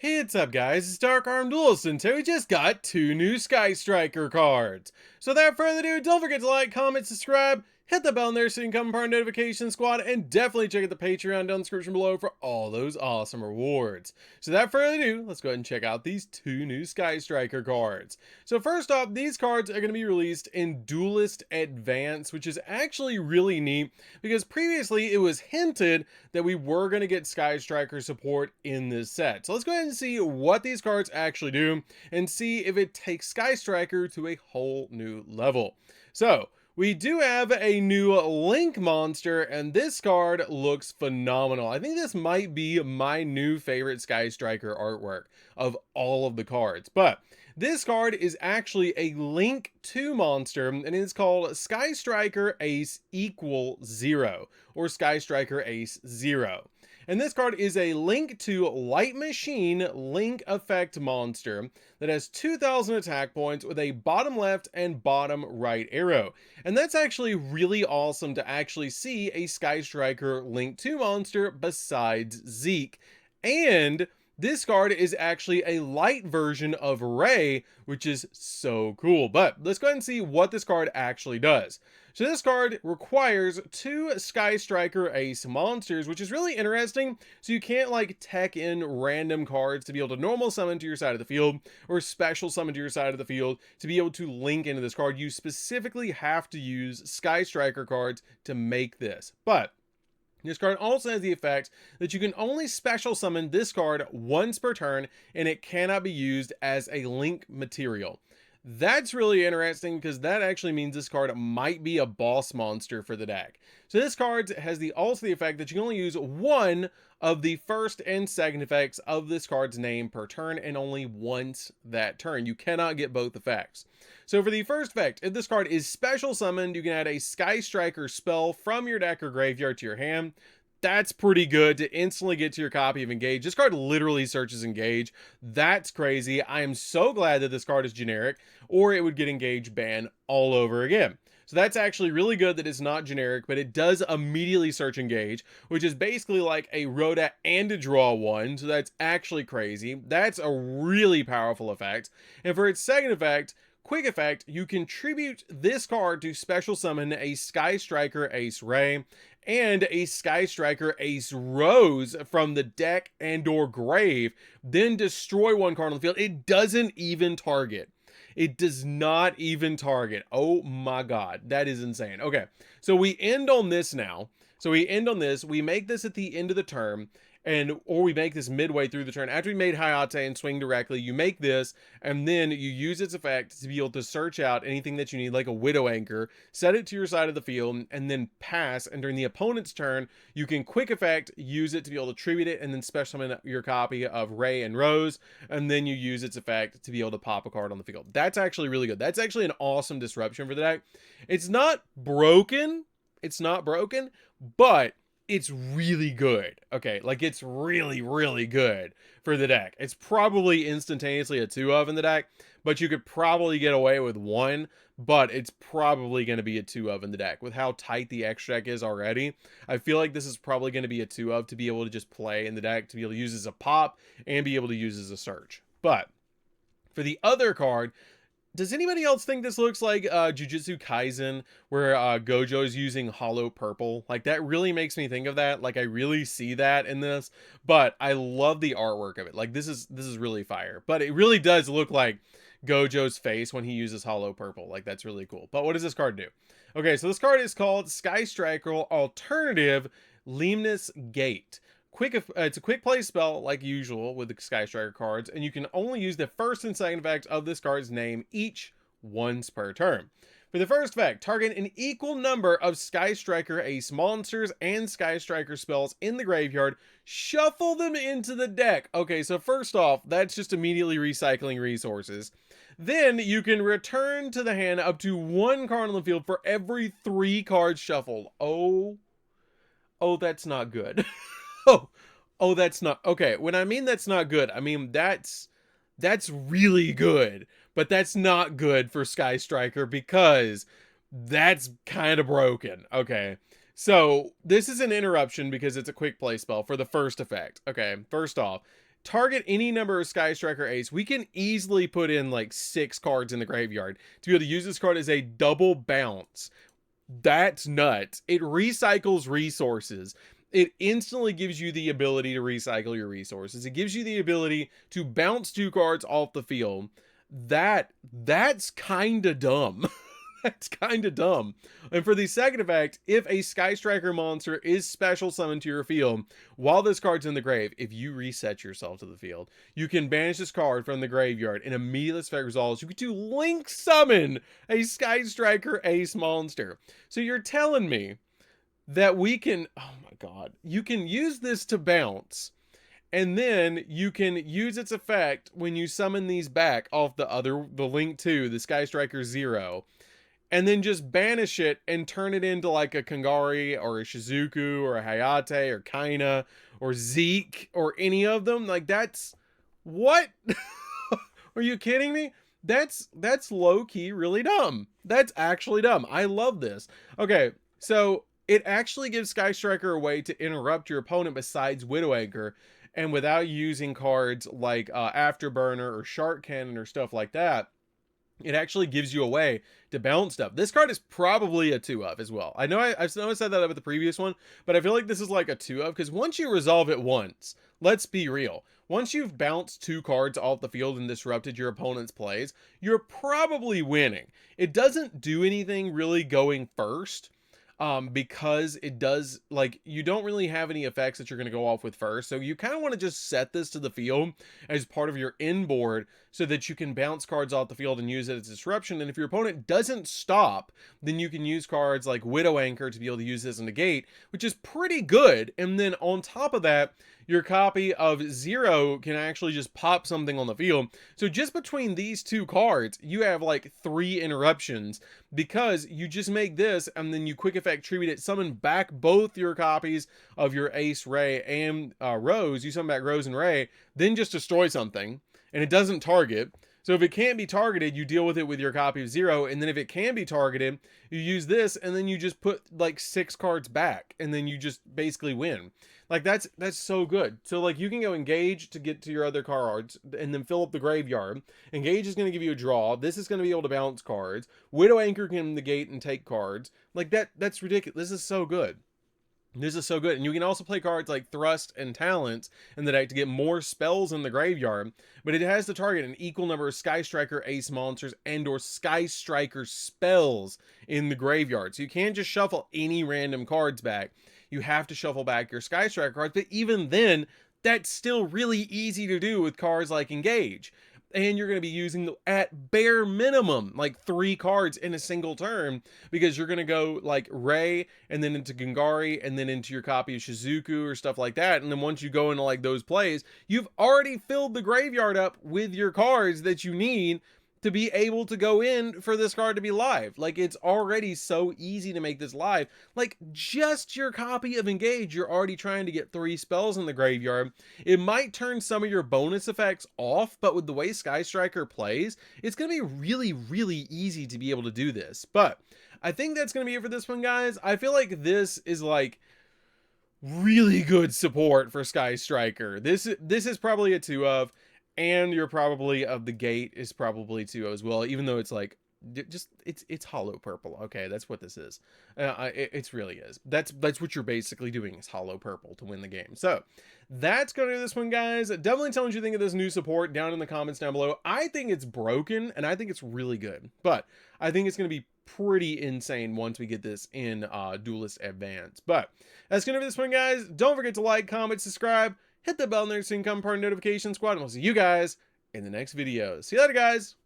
Hey, what's up guys, it's DarkArmedDuelist, and so we just got 2 new Sky Striker cards. So without further ado, don't forget to like, comment, subscribe, hit the bell in there so you can become part of the notification squad, and definitely check out the Patreon down in the description below for all those awesome rewards. So without further ado, let's go ahead and check out these 2 new Sky Striker cards. So first off, these cards are going to be released in Duelist Advance, which is actually really neat because previously it was hinted that we were going to get Sky Striker support in this set. So let's go ahead and see what these cards actually do and see if it takes Sky Striker to a whole new level. So we do have a new Link monster, and this card looks phenomenal. I think this might be my new favorite Sky Striker artwork of all of the cards. But this card is actually a Link 2 monster, and it's called Sky Striker Ace Equal 0, or Sky Striker Ace 0. And this card is a Link 2 Light Machine Link Effect monster that has 2,000 attack points with a bottom left and bottom right arrow. And that's actually really awesome to actually see a Sky Striker Link 2 monster besides Zeke. And this card is actually a light version of Ray, which is so cool. But let's go ahead and see what this card actually does. So this card requires 2 Sky Striker Ace monsters, which is really interesting. So you can't like tech in random cards to be able to normal summon to your side of the field or special summon to your side of the field to be able to link into this card. You specifically have to use Sky Striker cards to make this. But this card also has the effect that you can only special summon this card once per turn, and it cannot be used as a link material. That's really interesting because that actually means this card might be a boss monster for the deck. So this card has also the effect that you can only use one of the first and second effects of this card's name per turn, and only once that turn. You cannot get both effects. So for the first effect, if this card is special summoned, you can add a Sky Striker spell from your deck or graveyard to your hand. That's pretty good to instantly get to your copy of Engage. This card literally searches Engage. That's crazy. I am so glad that this card is generic, or it would get Engage banned all over again. So that's actually really good that it's not generic, but it does immediately search Engage, which is basically like a Rhoda and a Draw 1. So that's actually crazy. That's a really powerful effect. And for its second effect, quick effect, you contribute this card to special summon a Sky Striker Ace Ray and a Sky Striker Ace Rose from the deck and or grave, then destroy one card on the field. It doesn't even target. It does not even target. Oh my god, that is insane. Okay, so we end on this now. So we end on this. We make this at the end of the turn, or we make this midway through the turn. After we made Hayate and swing directly, you make this, and then you use its effect to be able to search out anything that you need, like a Widow Anchor, set it to your side of the field, and then pass. And during the opponent's turn, you can quick effect, use it to be able to tribute it, and then special summon your copy of Ray and Rose, and then you use its effect to be able to pop a card on the field. That's actually really good. That's actually an awesome disruption for the deck. It's not broken. It's not broken, but it's really good. Okay, like it's really, really good for the deck. It's probably instantaneously a 2 of in the deck, but you could probably get away with 1, but it's probably going to be a 2 of in the deck. With how tight the extra deck is already, I feel like this is probably going to be a 2 of to be able to just play in the deck, to be able to use as a pop and be able to use as a search. But for the other card, does anybody else think this looks like Jujutsu Kaisen, where Gojo is using hollow purple? Like, that really makes me think of that. Like, I really see that in this, but I love the artwork of it. Like, this is really fire, but it really does look like Gojo's face when he uses hollow purple. Like, that's really cool. But what does this card do? Okay, so this card is called Sky Striker Alternative Lemnis Gate. It's a quick play spell like usual with the Sky Striker cards, and you can only use the first and second effect of this card's name each once per turn. For the first effect, target an equal number of Sky Striker Ace monsters and Sky Striker spells in the graveyard, shuffle them into the deck. Okay, so first off, that's just immediately recycling resources. Then you can return to the hand up to 1 card on the field for every 3 cards shuffled. Oh, that's not good. Oh, that's not okay. When I mean that's not good, I mean that's really good, but that's not good for Sky Striker because that's kind of broken. Okay, so this is an interruption because it's a quick play spell for the first effect. Okay, first off, target any number of Sky Striker Ace, we can easily put in like 6 cards in the graveyard to be able to use this card as a double bounce. That's nuts. It recycles resources. It instantly gives you the ability to recycle your resources. It gives you the ability to bounce 2 cards off the field. That's kind of dumb. That's kind of dumb. And for the second effect, if a Sky Striker monster is special summoned to your field while this card's in the grave, if you reset yourself to the field, you can banish this card from the graveyard, and immediately this effect resolves. You get to link summon a Sky Striker Ace monster. So you're telling me that we can, oh my god, you can use this to bounce, and then you can use its effect when you summon these back off the link 2, the Sky Striker 0. And then just banish it and turn it into like a Kangari or a Shizuku or a Hayate or Kaina or Zeke or any of them. Like, that's what? Are you kidding me? That's low-key really dumb. That's actually dumb. I love this. Okay, so it actually gives Sky Striker a way to interrupt your opponent besides Widow Anchor, and without using cards like Afterburner or Shark Cannon or stuff like that. It actually gives you a way to bounce stuff. This card is probably a 2-of as well. I know I said that with the previous one, but I feel like this is like a 2-of, because once you resolve it once, let's be real. Once you've bounced 2 cards off the field and disrupted your opponent's plays, you're probably winning. It doesn't do anything really going first. Because it does, like, you don't really have any effects that you're going to go off with first. So you kind of want to just set this to the field as part of your inboard so that you can bounce cards off the field and use it as disruption. And if your opponent doesn't stop, then you can use cards like Widow Anchor to be able to use this as a negate, which is pretty good. And then on top of that, your copy of 0 can actually just pop something on the field. So just between these 2 cards, you have like 3 interruptions, because you just make this and then you quick effect tribute it, summon back both your copies of your Ace, Ray, and Rose. You summon back Rose and Ray, then just destroy something, and it doesn't target. So if it can't be targeted, you deal with it with your copy of 0, and then if it can be targeted, you use this, and then you just put like 6 cards back, and then you just basically win. Like, that's so good. So like, you can go Engage to get to your other cards and then fill up the graveyard. Engage is going to give you a draw. This is going to be able to bounce cards. Widow Anchor can negate and take cards. Like, that's ridiculous. This is so good. This is so good. And you can also play cards like Thrust and Talents in the deck to get more spells in the graveyard, but it has to target an equal number of Sky Striker Ace monsters and or Sky Striker spells in the graveyard. So you can't just shuffle any random cards back. You have to shuffle back your Sky Striker cards, but even then, that's still really easy to do with cards like Engage. And you're going to be using, at bare minimum, like 3 cards in a single turn, because you're going to go like Ray and then into Gangari and then into your copy of Shizuku or stuff like that. And then once you go into like those plays, you've already filled the graveyard up with your cards that you need to be able to go in for this card to be live. Like, it's already so easy to make this live. Like, just your copy of Engage, you're already trying to get 3 spells in the graveyard. It might turn some of your bonus effects off, but with the way Sky Striker plays, it's going to be really, really easy to be able to do this. But I think that's going to be it for this one, guys. I feel like this is like really good support for Sky Striker. This is probably a 2-of. And you're probably of the gate is probably 2 as well, even though it's like, just, it's hollow purple. Okay, that's what this is. It really is. That's what you're basically doing, is hollow purple to win the game. So that's going to do this one, guys. Definitely tell me what you think of this new support down in the comments down below. I think it's broken, and I think it's really good, but I think it's going to be pretty insane once we get this in Duelist Advance. But that's going to be this one, guys. Don't forget to like, comment, subscribe, hit the bell next to become part of Notification Squad, and we'll see you guys in the next video. See you later, guys.